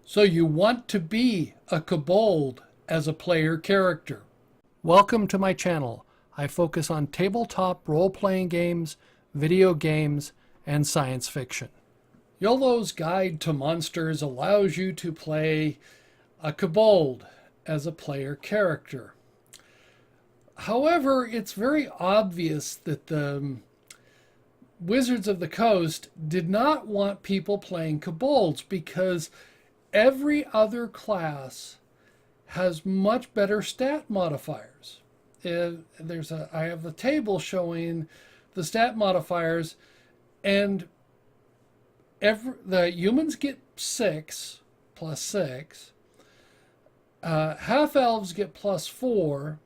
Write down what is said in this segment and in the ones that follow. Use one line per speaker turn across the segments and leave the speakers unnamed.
So you want to be a kobold as a player character. Welcome to my channel. I focus on tabletop role-playing games, video games, and science fiction. YOLO's Guide to Monsters allows you to play a kobold as a player character. However, it's very obvious that the Wizards of the Coast did not want people playing kobolds because every other class has much better stat modifiers. I have the table showing the stat modifiers, and the humans get 6 plus 6. Half elves get plus 4.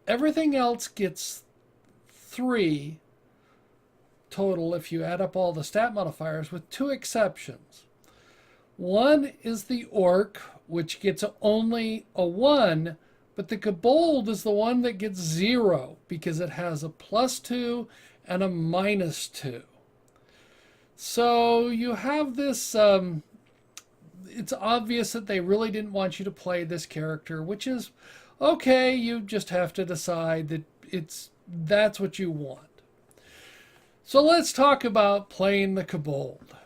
Everything else gets 3 total if you add up all the stat modifiers, with 2 exceptions. One is the orc, which gets only a 1, but the kobold is the one that gets 0 because it has a +2 and a -2. So you have this, it's obvious that they really didn't want you to play this character, which is okay. You just have to decide that that's what you want. So let's talk about playing the kobold.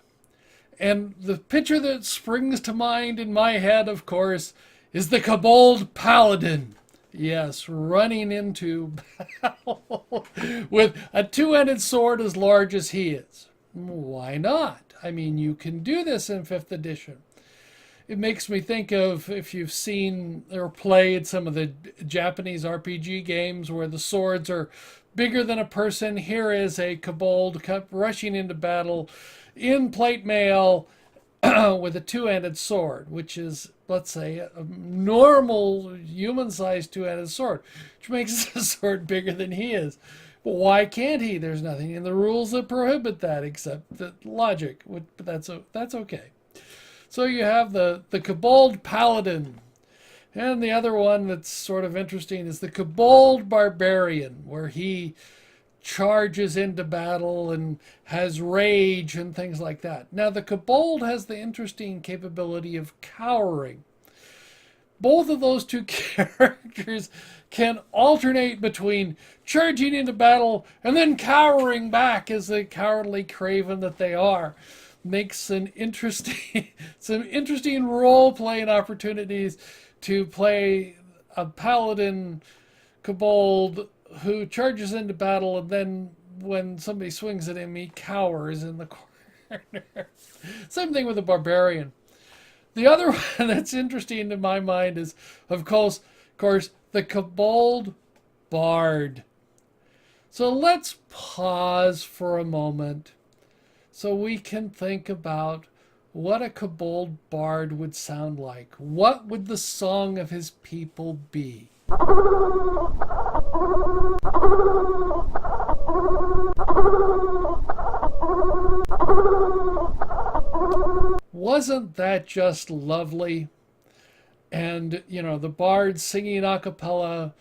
And the picture that springs to mind in my head, of course, is the Kobold Paladin. Yes, running into battle with a 2-handed sword as large as he is. Why not? I mean, you can do this in 5th edition. It makes me think of if you've seen or played some of the Japanese RPG games where the swords are bigger than a person. Here is a kobold rushing into battle in plate mail with a 2-handed sword, which is, let's say, a normal human-sized 2-handed sword, which makes the sword bigger than he is. But why can't he? There's nothing in the rules that prohibit that except the logic. But that's okay. So you have the Kobold Paladin. And the other one that's sort of interesting is the Kobold Barbarian, where he charges into battle and has rage and things like that. Now, the kobold has the interesting capability of cowering. Both of those two characters can alternate between charging into battle and then cowering back as the cowardly craven that they are. Makes an interesting, some interesting role-playing opportunities to play a paladin kobold who charges into battle, and then when somebody swings at him, he cowers in the corner. Same thing with a barbarian. The other one that's interesting in my mind is, of course, the Cabal Bard. So let's pause for a moment so we can think about what a Kobold Bard would sound like. What would the song of his people be? Wasn't that just lovely? And, you know, the bard singing a cappella.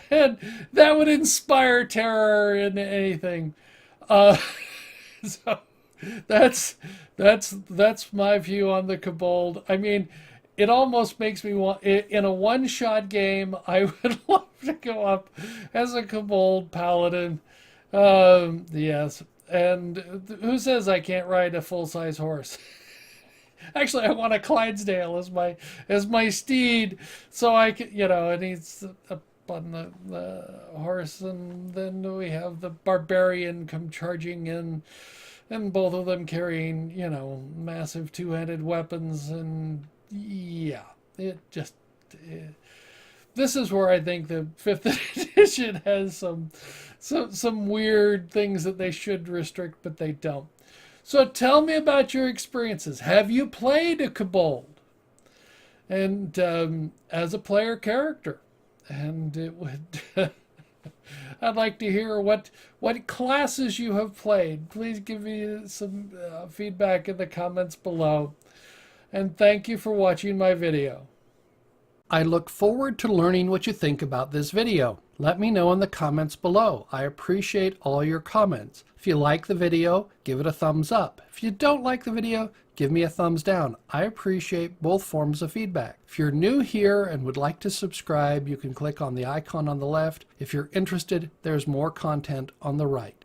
And that would inspire terror in anything. So that's my view on the kobold. I mean, it almost makes me want, in a one-shot game, I would love to go up as a kobold paladin. Yes. And who says I can't ride a full-size horse? Actually, I want a Clydesdale as my steed, so I can, you know, and he's up on the horse, and then we have the barbarian come charging in, and both of them carrying, you know, massive 2-handed weapons, and yeah, this is where I think the 5th edition has some weird things that they should restrict, but they don't. So tell me about your experiences. Have you played a kobold? And as a player character? And it would I'd like to hear what classes you have played. Please give me some feedback in the comments below. And thank you for watching my video. I look forward to learning what you think about this video. Let me know in the comments below. I appreciate all your comments. If you like the video, give it a thumbs up. If you don't like the video, give me a thumbs down. I appreciate both forms of feedback. If you're new here and would like to subscribe, you can click on the icon on the left. If you're interested, there's more content on the right.